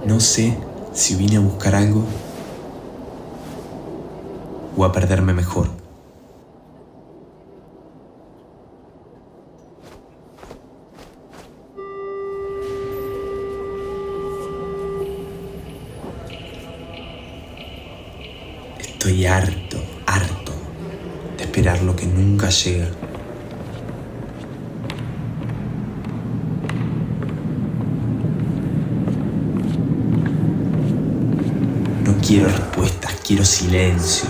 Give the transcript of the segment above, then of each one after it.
No sé si vine a buscar algo o a perderme mejor. Estoy harto de esperar lo que nunca llega. No quiero respuestas, quiero silencio.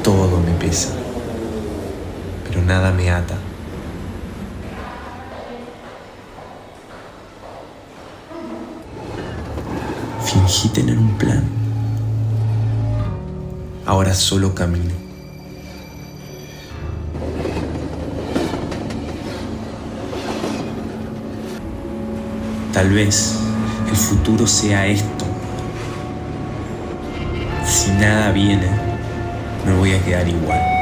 Todo me pesa, pero nada me ata. Fingí tener un plan. Ahora solo camino. Tal vez el futuro sea esto. Si nada viene, me voy a quedar igual.